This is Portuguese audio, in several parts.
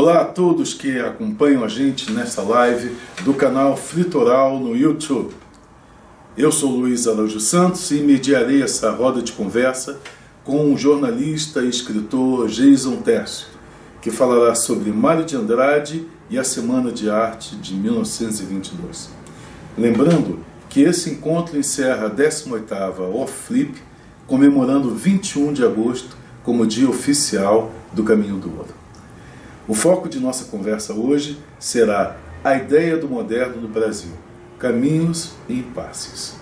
Olá a todos que acompanham a gente nessa live do canal Fritoral no YouTube. Eu sou Luiz Araújo Santos e mediarei essa roda de conversa com o jornalista e escritor Jason Tércio, que falará sobre Mário de Andrade e a Semana de Arte de 1922. Lembrando que esse encontro encerra a 18ª Off Flip, comemorando 21 de agosto como dia oficial do Caminho do Ouro. O foco de nossa conversa hoje será a ideia do moderno no Brasil, caminhos e impasses.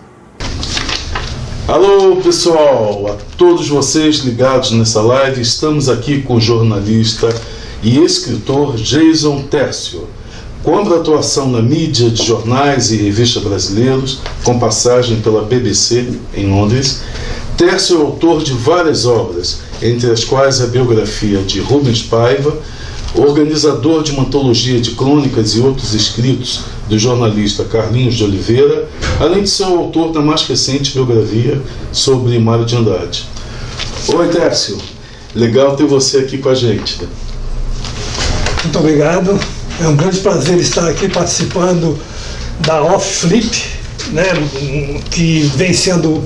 Alô pessoal, a todos vocês ligados nessa live, estamos aqui com o jornalista e escritor Jason Tércio, com atuação na mídia de jornais e revistas brasileiros, com passagem pela BBC em Londres. Tércio é autor de várias obras, entre as quais a biografia de Rubens Paiva, organizador de uma antologia de crônicas e outros escritos do jornalista Carlinhos de Oliveira, além de ser o autor da mais recente biografia sobre Mário de Andrade. Oi, Tércio, legal ter você aqui com a gente. Muito obrigado, é um grande prazer estar aqui participando da Off Flip, né, que vem sendo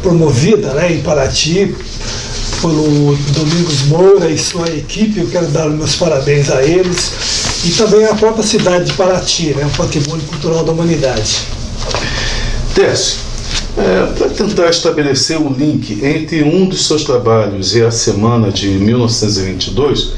promovida, em Paraty pelo Domingos Moura e sua equipe. Eu quero dar meus parabéns a eles e também à própria cidade de Paraty, o patrimônio cultural da humanidade. Tércio, para tentar estabelecer um link entre um dos seus trabalhos e a Semana de 1922,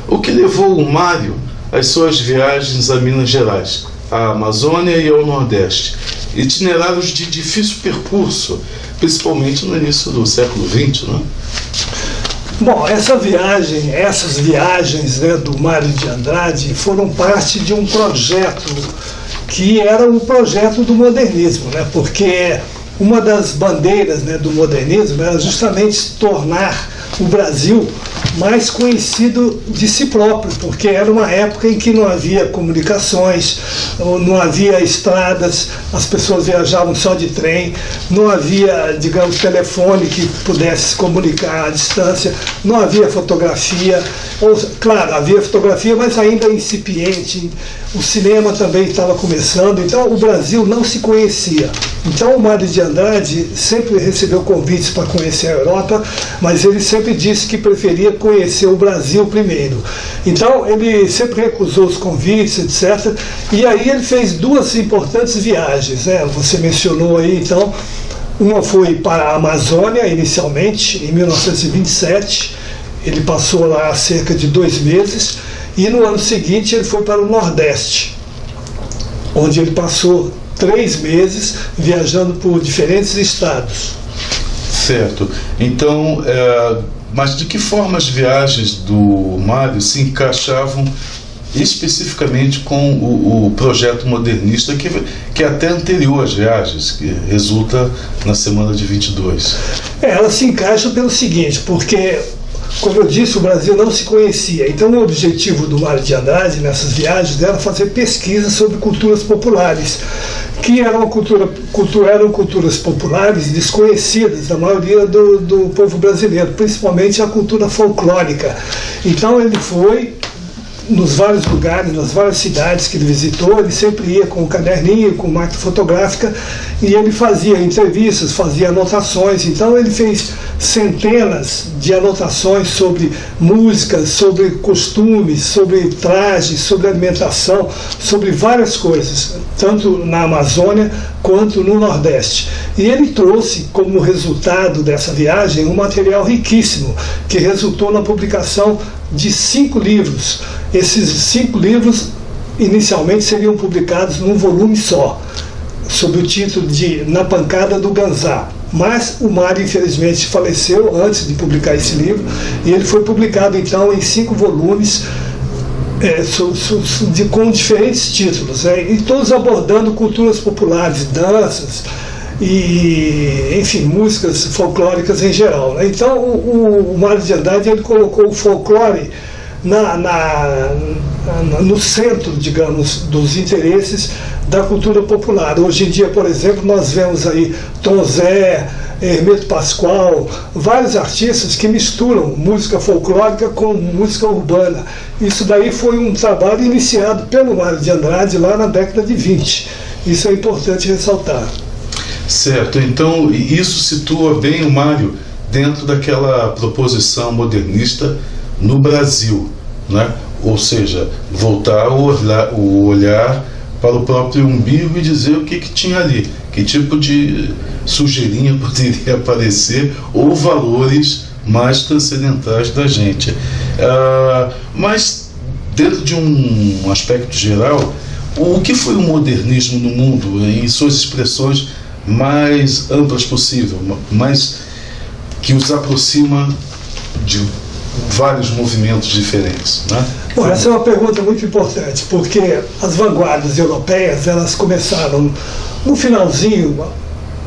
o que levou o Mário às suas viagens a Minas Gerais, à Amazônia e ao Nordeste, itinerários de difícil percurso, principalmente no início do século XX, né? Bom, essas viagens do Mário de Andrade foram parte de um projeto que era o projeto do modernismo, porque uma das bandeiras do modernismo era justamente tornar o Brasil mais conhecido de si próprio, porque era uma época em que não havia comunicações, não havia estradas, as pessoas viajavam só de trem, não havia, telefone que pudesse se comunicar à distância, não havia fotografia, claro, havia fotografia, mas ainda incipiente, o cinema também estava começando, então o Brasil não se conhecia. Então o Mário de Andrade sempre recebeu convites para conhecer a Europa, mas ele sempre disse que preferia conhecer o Brasil primeiro. Então ele sempre recusou os convites, etc. E aí ele fez duas importantes viagens, Você mencionou aí, então, uma foi para a Amazônia inicialmente, em 1927, ele passou lá cerca de 2 meses, e no ano seguinte ele foi para o Nordeste, onde ele passou 3 meses viajando por diferentes estados. Certo. Então, mas de que forma as viagens do Mário se encaixavam especificamente com o projeto modernista que é até anterior às viagens, que resulta na Semana de 22? Ela se encaixa pelo seguinte, porque, como eu disse, o Brasil não se conhecia. Então o objetivo do Mário de Andrade nessas viagens era fazer pesquisa sobre culturas populares, que eram culturas populares desconhecidas da maioria do povo brasileiro, principalmente a cultura folclórica. Então ele foi nos vários lugares, nas várias cidades que ele visitou, ele sempre ia com um caderninho, com máquina fotográfica, e ele fazia entrevistas, fazia anotações. Então ele fez centenas de anotações sobre músicas, sobre costumes, sobre trajes, sobre alimentação, sobre várias coisas, tanto na Amazônia quanto no Nordeste. E ele trouxe como resultado dessa viagem um material riquíssimo, que resultou na publicação de 5 livros. Esses 5 livros inicialmente seriam publicados num volume só, sob o título de Na Pancada do Ganzá. Mas o Mário, infelizmente, faleceu antes de publicar esse livro, e ele foi publicado então em 5 volumes, com diferentes títulos, e todos abordando culturas populares, danças e, enfim, músicas folclóricas em geral. Então o Mário de Andrade ele colocou o folclore no centro, digamos, dos interesses da cultura popular. Hoje em dia, por exemplo, nós vemos aí Tom Zé, Hermeto Pascoal, vários artistas que misturam música folclórica com música urbana. Isso daí foi um trabalho iniciado pelo Mário de Andrade lá na década de 20. Isso é importante ressaltar. Certo, então isso situa bem o Mário dentro daquela proposição modernista no Brasil, né? Ou seja, voltar o olhar para o próprio umbigo e dizer o que tinha ali, que tipo de sujeirinha poderia aparecer ou valores mais transcendentais da gente. Mas dentro de um aspecto geral, o que foi o modernismo no mundo em suas expressões mais amplas possível, mais que os aproxima de vários movimentos diferentes, né? Bom, essa é uma pergunta muito importante, porque as vanguardas europeias, elas começaram no finalzinho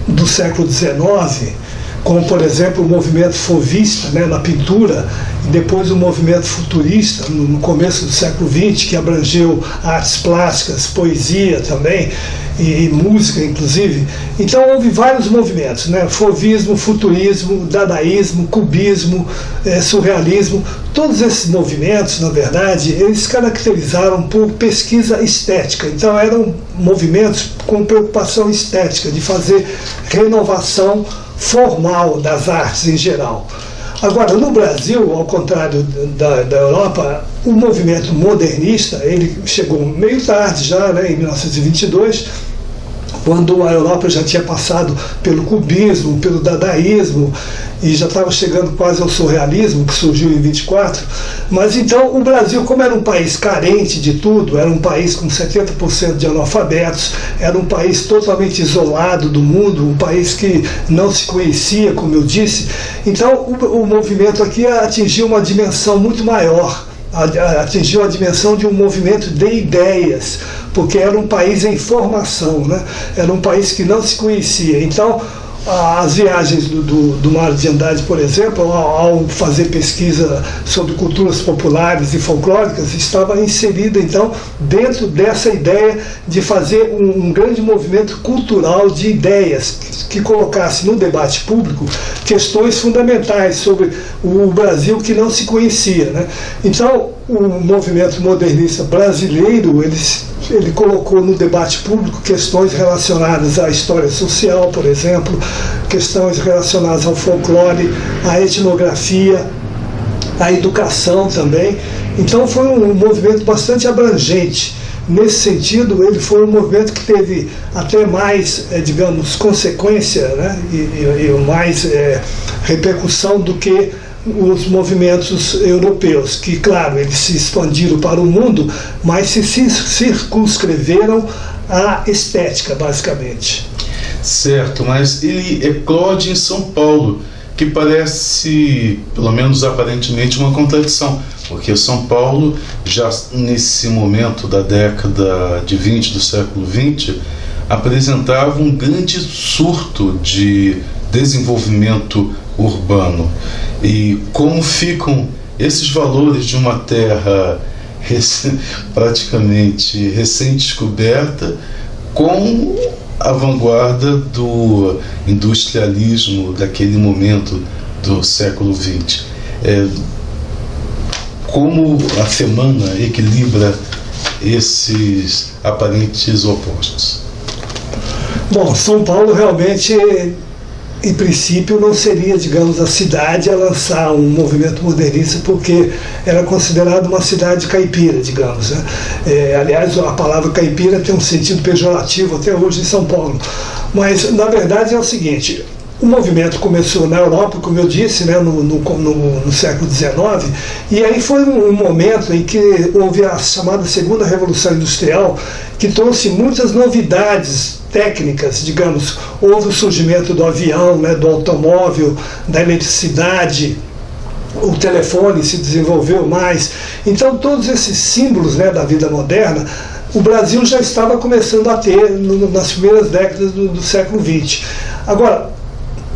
do século XIX, como, por exemplo, o movimento fauvista, né, na pintura, e depois o movimento futurista, no começo do século XX, que abrangeu artes plásticas, poesia também, e música, inclusive. Então, houve vários movimentos, né? Fauvismo, futurismo, dadaísmo, cubismo, surrealismo. Todos esses movimentos, na verdade, eles caracterizaram por pesquisa estética. Então, eram movimentos com preocupação estética, de fazer renovação formal das artes em geral. Agora, no Brasil, ao contrário da Europa, o movimento modernista, ele chegou meio tarde já, né, em 1922, quando a Europa já tinha passado pelo cubismo, pelo dadaísmo, e já estava chegando quase ao surrealismo, que surgiu em 24. Mas então o Brasil, como era um país carente de tudo, era um país com 70% de analfabetos, era um país totalmente isolado do mundo, um país que não se conhecia, como eu disse, então o movimento aqui atingiu uma dimensão muito maior, atingiu a dimensão de um movimento de ideias, porque era um país em formação, né? Era um país que não se conhecia. Então, as viagens do Mário de Andrade, por exemplo, ao fazer pesquisa sobre culturas populares e folclóricas, estava inserida, então, dentro dessa ideia de fazer um grande movimento cultural de ideias que colocasse no debate público questões fundamentais sobre o Brasil que não se conhecia, né? Então, o movimento modernista brasileiro, ele colocou no debate público questões relacionadas à história social, por exemplo, questões relacionadas ao folclore, à etnografia, à educação também. Então foi um movimento bastante abrangente. Nesse sentido, ele foi um movimento que teve até mais, digamos, consequência, né, e mais repercussão do que os movimentos europeus, que, claro, eles se expandiram para o mundo, mas se circunscreveram à estética, basicamente. Certo, mas ele eclode em São Paulo, que parece, pelo menos aparentemente, uma contradição, porque São Paulo, já nesse momento da década de 20 do século XX, apresentava um grande surto de desenvolvimento urbano. E como ficam esses valores de uma terra praticamente recém-descoberta com a vanguarda do industrialismo daquele momento do século XX? Como a semana equilibra esses aparentes opostos? Bom, São Paulo realmente, em princípio, não seria, digamos, a cidade a lançar um movimento modernista, porque era considerada uma cidade caipira, digamos, né? Aliás, a palavra caipira tem um sentido pejorativo até hoje em São Paulo. Mas, na verdade, é o seguinte: o movimento começou na Europa, como eu disse, né, no século XIX, e aí foi um momento em que houve a chamada Segunda Revolução Industrial, que trouxe muitas novidades técnicas, digamos. Houve o surgimento do avião, né, do automóvel, da eletricidade, o telefone se desenvolveu mais. Então, todos esses símbolos, né, da vida moderna, o Brasil já estava começando a ter nas primeiras décadas do século XX. Agora,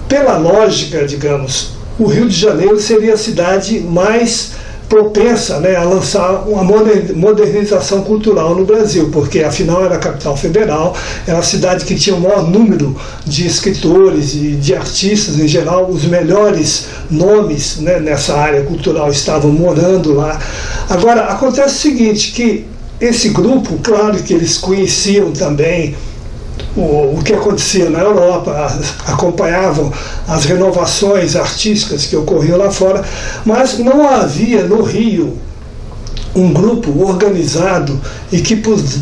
pela lógica, digamos, o Rio de Janeiro seria a cidade mais propensa, né, a lançar uma modernização cultural no Brasil, porque afinal era a capital federal, era a cidade que tinha o maior número de escritores e de artistas em geral, os melhores nomes, né, nessa área cultural estavam morando lá. Agora, acontece o seguinte, que esse grupo, claro que eles conheciam também o que acontecia na Europa, acompanhavam as renovações artísticas que ocorriam lá fora, mas não havia no Rio um grupo organizado e que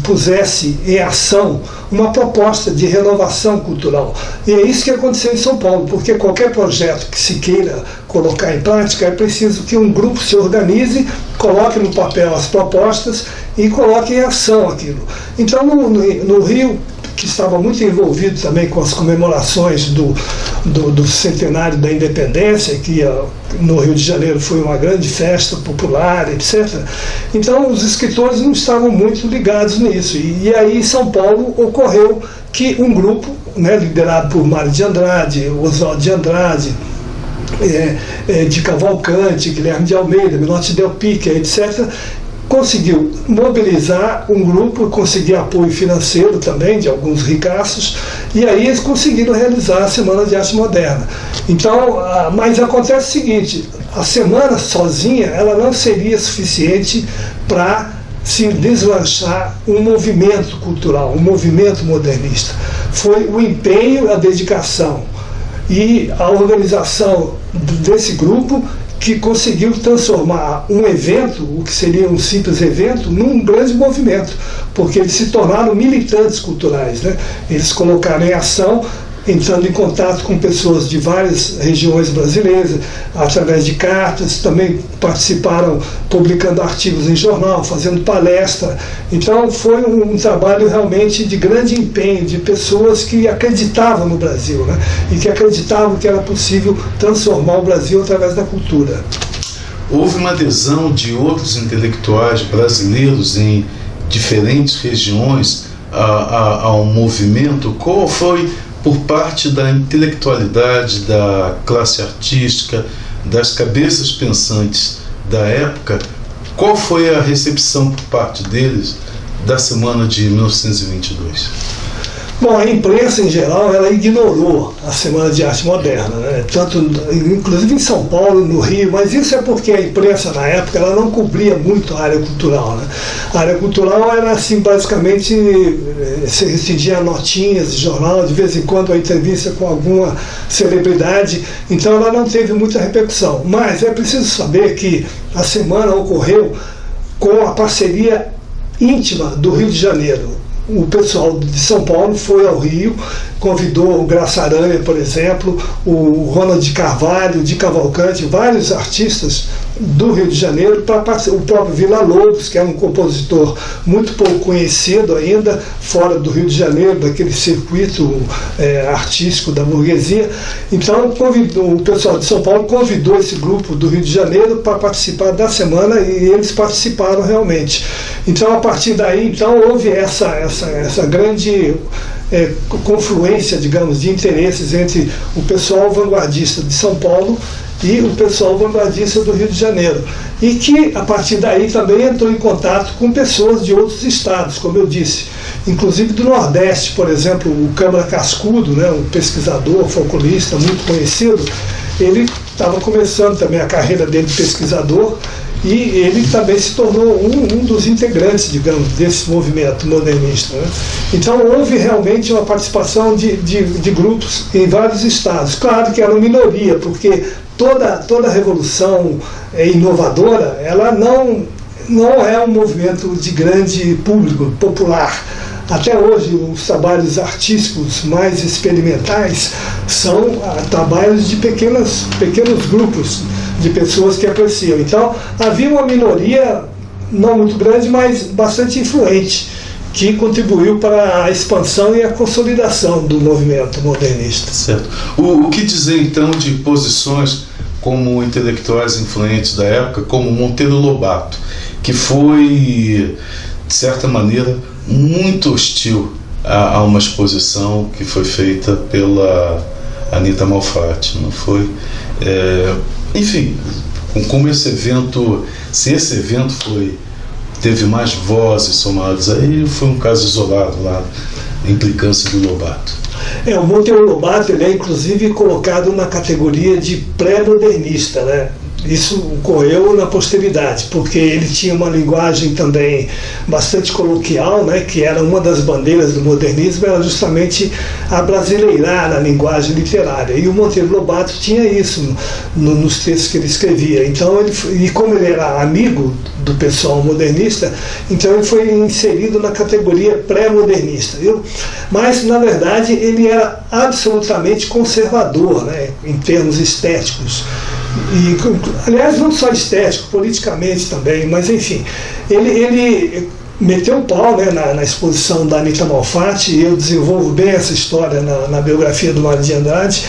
pusesse em ação uma proposta de renovação cultural. E é isso que aconteceu em São Paulo, porque qualquer projeto que se queira colocar em prática é preciso que um grupo se organize, coloque no papel as propostas e coloque em ação aquilo. Então, no Rio, que estava muito envolvido também com as comemorações do centenário da independência, que no Rio de Janeiro foi uma grande festa popular, etc. Então os escritores não estavam muito ligados nisso. E aí em São Paulo ocorreu que um grupo, né, liderado por Mário de Andrade, Oswaldo de Andrade, de Cavalcante, Guilherme de Almeida, Menotti Del Pique, etc., conseguiu mobilizar um grupo, conseguir apoio financeiro também de alguns ricaços, e aí eles conseguiram realizar a Semana de Arte Moderna. Então, mas acontece o seguinte, a semana sozinha ela não seria suficiente para se deslanchar um movimento cultural, um movimento modernista. Foi o empenho, a dedicação e a organização desse grupo que conseguiu transformar um evento, o que seria um simples evento, num grande movimento, porque eles se tornaram militantes culturais, né? Eles colocaram em ação, entrando em contato com pessoas de várias regiões brasileiras, através de cartas, também participaram publicando artigos em jornal, fazendo palestra. Então foi um trabalho realmente de grande empenho, de pessoas que acreditavam no Brasil, né? E que acreditavam que era possível transformar o Brasil através da cultura. Houve uma adesão de outros intelectuais brasileiros em diferentes regiões ao movimento. Qual foi, por parte da intelectualidade, da classe artística, das cabeças pensantes da época, qual foi a recepção por parte deles da Semana de 1922? Bom, a imprensa em geral ela ignorou a Semana de Arte Moderna, né? Tanto, inclusive em São Paulo, no Rio, mas isso é porque a imprensa na época ela não cobria muito a área cultural, né? A área cultural era assim, basicamente, se restringia a notinhas de jornal, de vez em quando a entrevista com alguma celebridade, então ela não teve muita repercussão. Mas é preciso saber que a semana ocorreu com a parceria íntima do Rio de Janeiro. O pessoal de São Paulo foi ao Rio, convidou o Graça Aranha, por exemplo, o Ronald de Carvalho, de Cavalcante, vários artistas do Rio de Janeiro, o próprio Villa-Lobos, que é um compositor muito pouco conhecido ainda, fora do Rio de Janeiro, daquele circuito artístico da burguesia. Então o pessoal de São Paulo convidou esse grupo do Rio de Janeiro para participar da semana e eles participaram realmente. Então a partir daí houve essa grande confluência, digamos, de interesses entre o pessoal vanguardista de São Paulo e o pessoal vanguardista do Rio de Janeiro, e que a partir daí também entrou em contato com pessoas de outros estados, como eu disse, inclusive do Nordeste, por exemplo, o Câmara Cascudo, né, um pesquisador, folclorista muito conhecido, ele estava começando também a carreira dele de pesquisador, e ele também se tornou um dos integrantes, digamos, desse movimento modernista, né? Então houve realmente uma participação de grupos em vários estados. Claro que era uma minoria, porque toda revolução inovadora, ela não é um movimento de grande público, popular. Até hoje, os trabalhos artísticos mais experimentais são trabalhos de pequenos grupos de pessoas que apreciam. Então, havia uma minoria, não muito grande, mas bastante influente, que contribuiu para a expansão e a consolidação do movimento modernista. Certo. O que dizer, então, de posições como intelectuais influentes da época, como Monteiro Lobato, que foi, de certa maneira, muito hostil a uma exposição que foi feita pela Anita Malfatti, não foi? Enfim, com como esse evento, se esse evento teve mais vozes somadas a ele, foi um caso isolado lá, a implicância do Lobato. O Monteiro Lobato, ele é inclusive colocado na categoria de pré-modernista, né? Isso ocorreu na posteridade, porque ele tinha uma linguagem também bastante coloquial, né, que era uma das bandeiras do modernismo, era justamente abrasileirar a linguagem literária. E o Monteiro Lobato tinha isso nos textos que ele escrevia. Então, e como ele era amigo do pessoal modernista, então ele foi inserido na categoria pré-modernista. Mas, na verdade, ele era absolutamente conservador, né, em termos estéticos. E, aliás, não só estético, politicamente também, mas enfim, ele meteu o pau, né, na exposição da Anita Malfatti, e eu desenvolvo bem essa história na biografia do Mário de Andrade,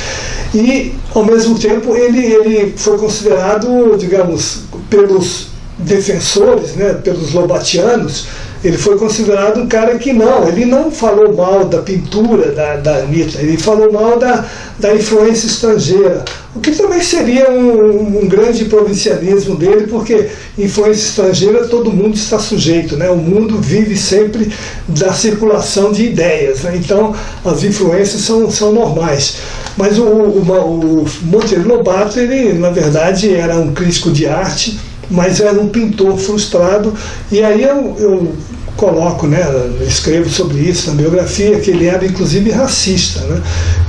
e ao mesmo tempo ele foi considerado, digamos, pelos defensores, né, pelos lobatianos, ele foi considerado um cara que ele não falou mal da pintura da Anita, ele falou mal da influência estrangeira, o que também seria um grande provincianismo dele, porque influência estrangeira todo mundo está sujeito, né? O mundo vive sempre da circulação de ideias, né? Então as influências são normais. Mas o Monteiro Lobato, ele na verdade era um crítico de arte, mas era um pintor frustrado, e aí eu coloco, né, escrevo sobre isso na biografia, que ele era inclusive racista, né,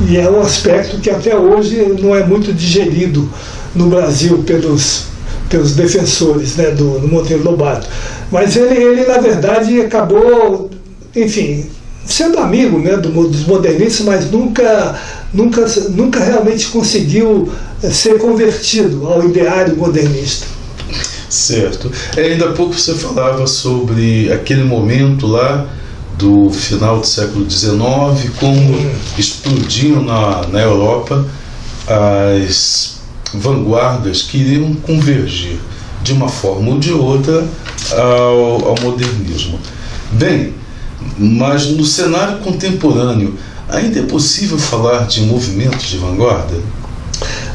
e é um aspecto que até hoje não é muito digerido no Brasil pelos defensores, né, do Monteiro Lobato. Mas ele na verdade acabou, enfim, sendo amigo, né, dos modernistas, mas nunca realmente conseguiu ser convertido ao ideário modernista. Certo. Ainda há pouco você falava sobre aquele momento lá do final do século XIX, como explodiam na Europa as vanguardas que iriam convergir de uma forma ou de outra ao modernismo. Bem, mas no cenário contemporâneo ainda é possível falar de movimentos de vanguarda?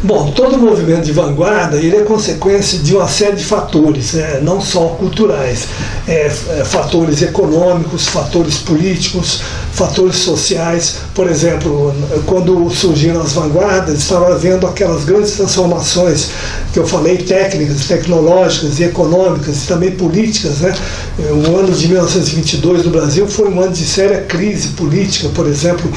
Bom, todo movimento de vanguarda ele é consequência de uma série de fatores, né? Não só culturais, fatores econômicos, fatores políticos, fatores sociais. Por exemplo, quando surgiram as vanguardas, estava havendo aquelas grandes transformações que eu falei, técnicas, tecnológicas e econômicas e também políticas, né? O ano de 1922 no Brasil foi um ano de séria crise política. Por exemplo,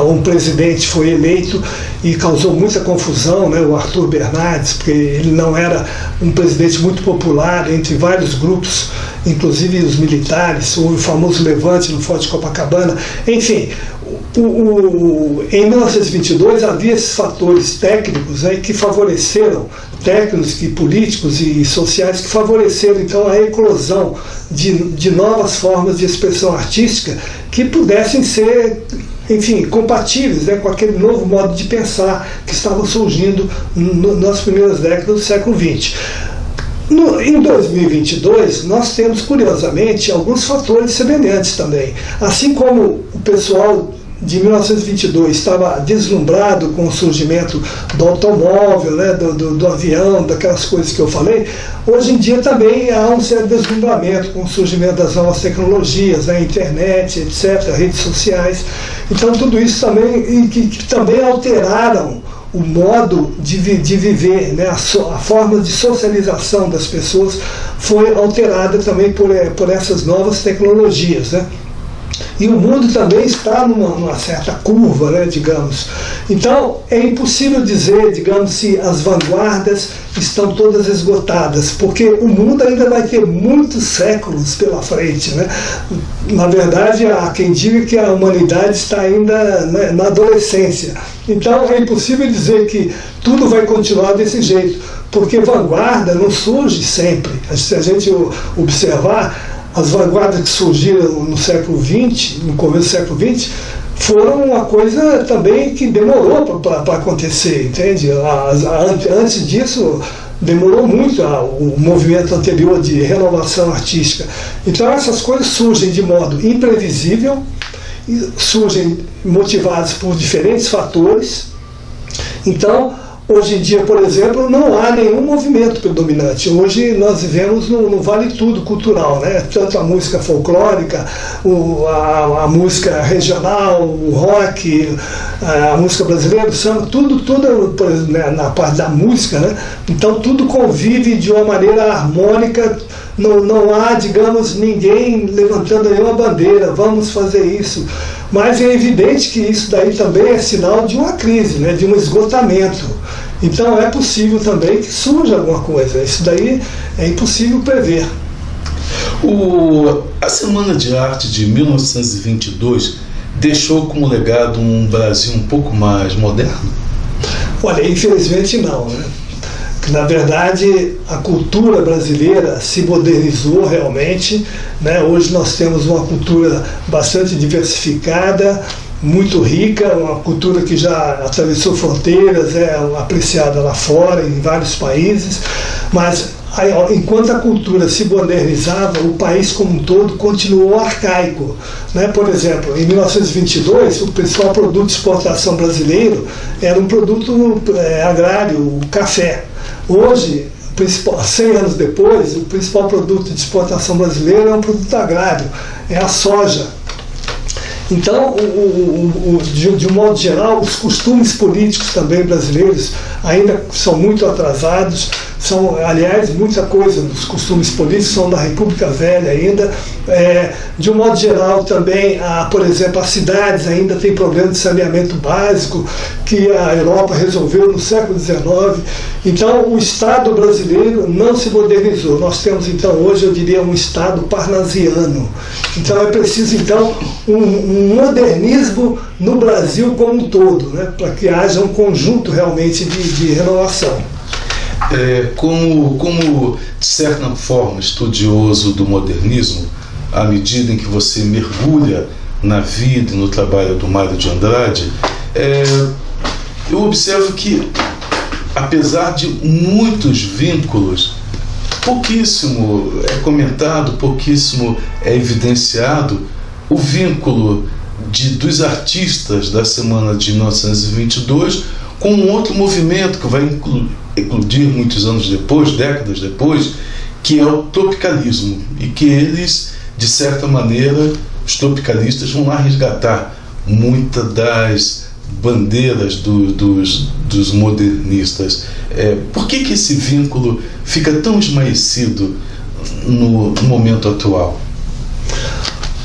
um presidente foi eleito e causou muita confusão, né, o Arthur Bernardes, porque ele não era um presidente muito popular entre vários grupos, inclusive os militares, o famoso levante no Forte Copacabana. Enfim, em 1922 havia esses fatores técnicos, né, que favoreceram, técnicos e políticos e sociais, que favoreceram então a eclosão de novas formas de expressão artística que pudessem ser, enfim, compatíveis, né, com aquele novo modo de pensar que estava surgindo nas primeiras décadas do século XX. Em 2022, nós temos, curiosamente, alguns fatores semelhantes também. Assim como o pessoal de 1922 estava deslumbrado com o surgimento do automóvel, né, do avião, daquelas coisas que eu falei, hoje em dia também há um certo deslumbramento com o surgimento das novas tecnologias, né, internet, etc., redes sociais. Então tudo isso também, que também alteraram o modo de viver, né, a forma de socialização das pessoas foi alterada também por essas novas tecnologias, né? E o mundo também está numa certa curva, né, digamos. Então, é impossível dizer, digamos, se as vanguardas estão todas esgotadas, porque o mundo ainda vai ter muitos séculos pela frente, né? Na verdade, há quem diga que a humanidade está ainda, né, na adolescência. Então, é impossível dizer que tudo vai continuar desse jeito, porque vanguarda não surge sempre. Se a gente observar, as vanguardas que surgiram no século XX, no começo do século XX, foram uma coisa também que demorou para acontecer, entende? Antes disso, demorou muito o movimento anterior de renovação artística. Então essas coisas surgem de modo imprevisível, surgem motivadas por diferentes fatores. Então, Hoje em dia, por exemplo, não há nenhum movimento predominante. Hoje nós vivemos no vale tudo cultural, né? Tanto a música folclórica, a música regional, o rock, a música brasileira, o samba, tudo né, na parte da música, né? Então tudo convive de uma maneira harmônica. Não há, digamos, ninguém levantando nenhuma bandeira, vamos fazer isso. Mas é evidente que isso daí também é sinal de uma crise, né, de um esgotamento. Então é possível também que surja alguma coisa. Isso daí é impossível prever. A Semana de Arte de 1922 deixou como legado um Brasil um pouco mais moderno? Olha, infelizmente não, né? Na verdade, a cultura brasileira se modernizou realmente, né? Hoje nós temos uma cultura bastante diversificada, muito rica, uma cultura que já atravessou fronteiras, é apreciada lá fora, em vários países, mas enquanto a cultura se modernizava, o país como um todo continuou arcaico, né? Por exemplo, em 1922, o principal produto de exportação brasileiro era um produto agrário, o café. Hoje, 100 anos depois, o principal produto de exportação brasileiro é um produto agrário, é a soja. Então, de um modo geral, os costumes políticos também brasileiros ainda são muito atrasados. Aliás, muita coisa dos costumes políticos são da República Velha ainda. De um modo geral também, por exemplo, as cidades ainda têm problemas de saneamento básico que a Europa resolveu no século XIX. Então, o Estado brasileiro não se modernizou. Nós temos, então, hoje, eu diria, um Estado parnasiano. Então, é preciso, então, um modernismo no Brasil como um todo, né, para que haja um conjunto realmente de renovação. Como, de certa forma, estudioso do modernismo, à medida em que você mergulha na vida e no trabalho do Mário de Andrade, eu observo que, apesar de muitos vínculos, pouquíssimo é comentado, pouquíssimo é evidenciado o vínculo dos artistas da Semana de 1922 com um outro movimento que vai eclodir muitos anos depois, décadas depois, que é o tropicalismo, e que eles, de certa maneira, os tropicalistas vão lá resgatar muitas das bandeiras dos modernistas. Por que esse vínculo fica tão esmaecido no momento atual?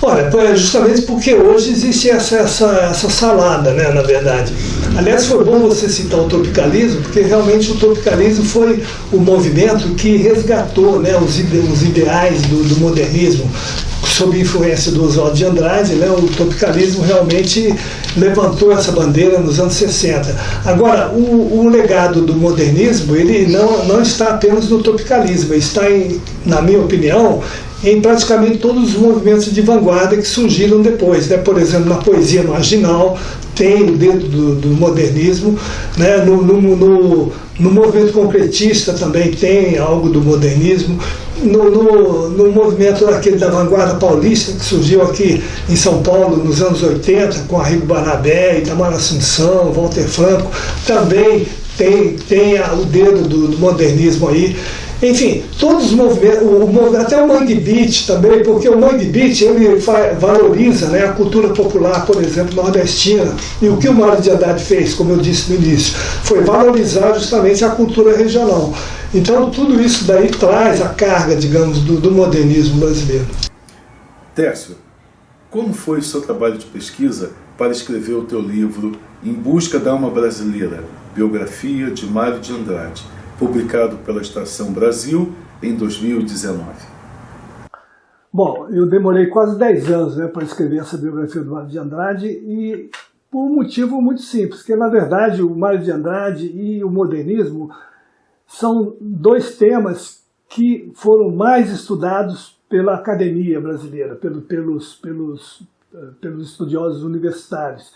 Olha, justamente porque hoje existe essa salada, né, na verdade. Aliás, foi bom você citar o tropicalismo, porque realmente o tropicalismo foi o movimento que resgatou, né, os ideais do modernismo. Sob influência do Oswald de Andrade, né, o tropicalismo realmente levantou essa bandeira nos anos 60. Agora, o legado do modernismo, ele não está apenas no tropicalismo, ele está, na minha opinião, em praticamente todos os movimentos de vanguarda que surgiram depois, né? Por exemplo, na poesia marginal tem o dedo do modernismo, né? No movimento concretista também tem algo do modernismo, no movimento aquele da vanguarda paulista que surgiu aqui em São Paulo nos anos 80 com Arrigo Barnabé, Itamar Assunção, Walter Franco, também tem o dedo do modernismo aí. Enfim, todos os movimentos, até o Mangue Beat também, porque o Mangue Beat ele valoriza, né, a cultura popular, por exemplo, nordestina. E o que o Mário de Andrade fez, como eu disse no início, foi valorizar justamente a cultura regional. Então, tudo isso daí traz a carga, digamos, do modernismo brasileiro. Tércio, como foi o seu trabalho de pesquisa para escrever o teu livro Em Busca da Alma Brasileira, biografia de Mário de Andrade, publicado pela Estação Brasil em 2019? Bom, eu demorei quase 10 anos, né, para escrever essa biografia do Mário de Andrade, e por um motivo muito simples, que na verdade o Mário de Andrade e o modernismo são dois temas que foram mais estudados pela academia brasileira, pelos estudiosos universitários.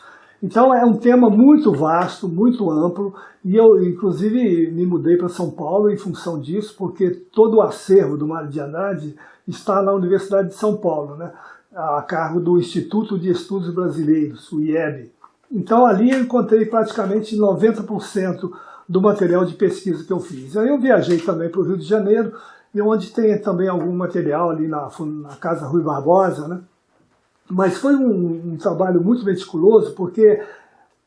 Então é um tema muito vasto, muito amplo, e eu inclusive me mudei para São Paulo em função disso, porque todo o acervo do Mário de Andrade está na Universidade de São Paulo, né, a cargo do Instituto de Estudos Brasileiros, o IEB. Então ali eu encontrei praticamente 90% do material de pesquisa que eu fiz. Aí eu viajei também para o Rio de Janeiro, e onde tem também algum material ali na Casa Rui Barbosa, né? Mas foi um trabalho muito meticuloso, porque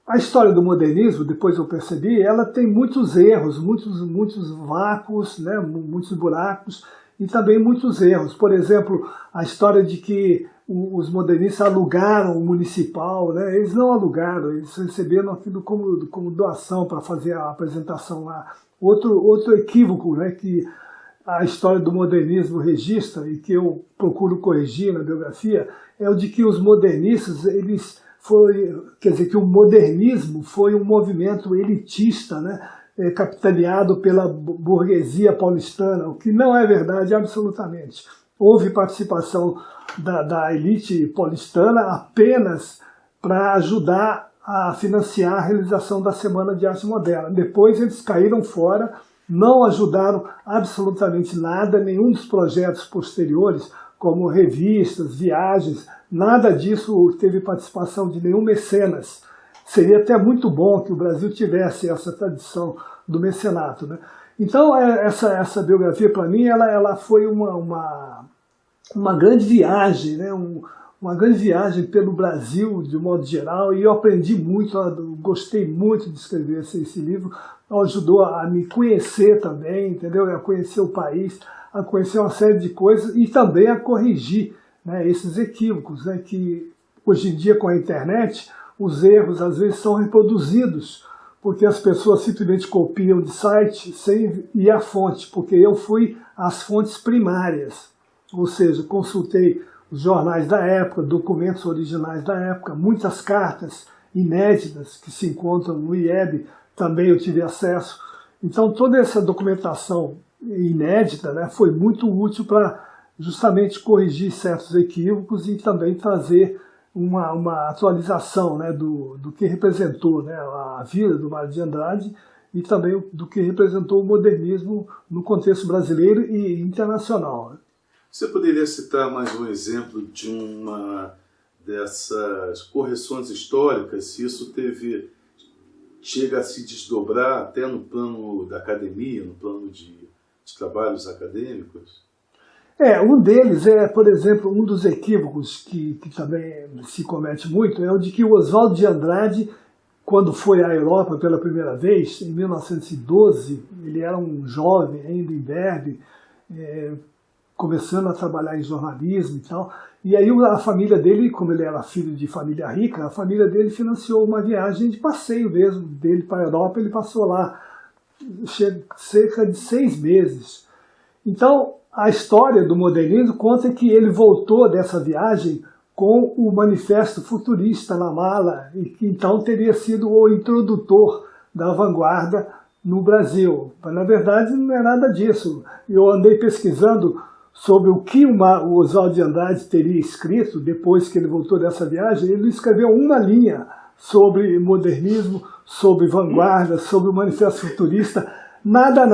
a história do modernismo, depois eu percebi, ela tem muitos erros, muitos vácuos, né, muitos buracos e também muitos erros. Por exemplo, a história de que os modernistas alugaram o municipal, né? Eles não alugaram, eles receberam aquilo como doação para fazer a apresentação lá. Outro equívoco, né, que a história do modernismo registra e que eu procuro corrigir na biografia é o de que os modernistas, que o modernismo foi um movimento elitista, né, capitaneado pela burguesia paulistana, o que não é verdade absolutamente. Houve participação da elite paulistana apenas para ajudar a financiar a realização da Semana de Arte Moderna. Depois eles caíram fora, não ajudaram absolutamente nada, nenhum dos projetos posteriores, como revistas, viagens, nada disso teve participação de nenhum mecenas. Seria até muito bom que o Brasil tivesse essa tradição do mecenato, né? Então, essa biografia, para mim, ela foi uma grande viagem, né? Uma grande viagem pelo Brasil, de modo geral, e eu aprendi muito, gostei muito de escrever esse livro, ajudou a me conhecer também, entendeu? A conhecer o país, a conhecer uma série de coisas e também a corrigir, né, esses equívocos, né, que hoje em dia com a internet os erros às vezes são reproduzidos, porque as pessoas simplesmente copiam de site sem ir à fonte, porque eu fui às fontes primárias, ou seja, consultei os jornais da época, documentos originais da época, muitas cartas inéditas que se encontram no IEB, também eu tive acesso. Então toda essa documentação inédita, né, foi muito útil para justamente corrigir certos equívocos e também trazer uma atualização, né, do que representou, né, a vida do Mário de Andrade e também do que representou o modernismo no contexto brasileiro e internacional. Você poderia citar mais um exemplo de uma dessas correções históricas, se isso chega a se desdobrar até no plano da academia, no plano de trabalhos acadêmicos? Um deles por exemplo, um dos equívocos que também se comete muito, é o de que o Oswald de Andrade, quando foi à Europa pela primeira vez, em 1912, ele era um jovem ainda imberbe, começando a trabalhar em jornalismo e tal, e aí a família dele, como ele era filho de família rica, a família dele financiou uma viagem de passeio mesmo dele para a Europa, ele passou lá cerca de 6 meses. Então, a história do modernismo conta que ele voltou dessa viagem com o Manifesto Futurista na mala, e que então teria sido o introdutor da vanguarda no Brasil. Mas, na verdade, não é nada disso. Eu andei pesquisando sobre o que o Oswald de Andrade teria escrito depois que ele voltou dessa viagem. Ele escreveu uma linha sobre modernismo, sobre vanguarda, sobre o Manifesto Futurista, nada.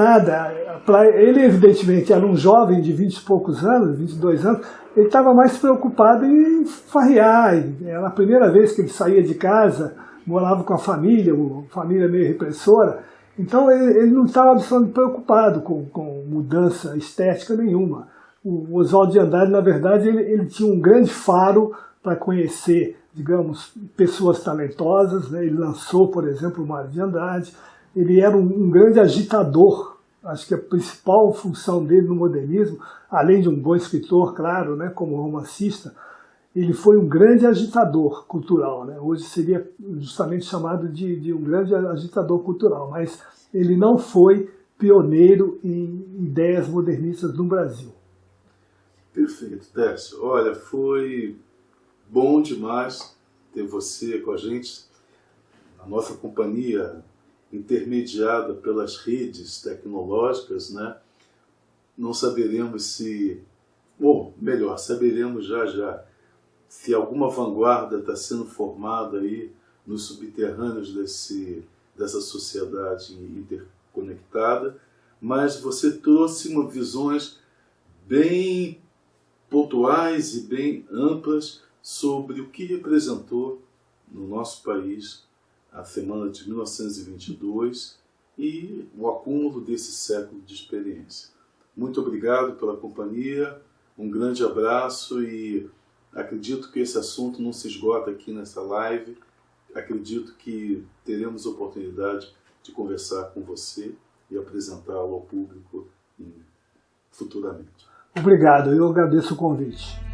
Ele, evidentemente, era um jovem de 20 e poucos anos, 22 anos, ele estava mais preocupado em farrear. Era a primeira vez que ele saía de casa, morava com a família, uma família meio repressora, então ele não estava absolutamente preocupado com mudança estética nenhuma. O Oswald de Andrade, na verdade, ele tinha um grande faro para conhecer, digamos, pessoas talentosas, né? Ele lançou, por exemplo, o Mário de Andrade. Ele era um grande agitador. Acho que a principal função dele no modernismo, além de um bom escritor, claro, né, como romancista, ele foi um grande agitador cultural, né? Hoje seria justamente chamado de um grande agitador cultural, mas ele não foi pioneiro em ideias modernistas no Brasil. Perfeito, Décio. Olha, foi bom demais ter você com a gente, a nossa companhia intermediada pelas redes tecnológicas, né? Não saberemos saberemos já se alguma vanguarda está sendo formada aí nos subterrâneos dessa sociedade interconectada, mas você trouxe visões bem pontuais e bem amplas sobre o que representou no nosso país a Semana de 1922 e o acúmulo desse século de experiência. Muito obrigado pela companhia, um grande abraço e acredito que esse assunto não se esgota aqui nessa live. Acredito que teremos oportunidade de conversar com você e apresentá-lo ao público futuramente. Obrigado, eu agradeço o convite.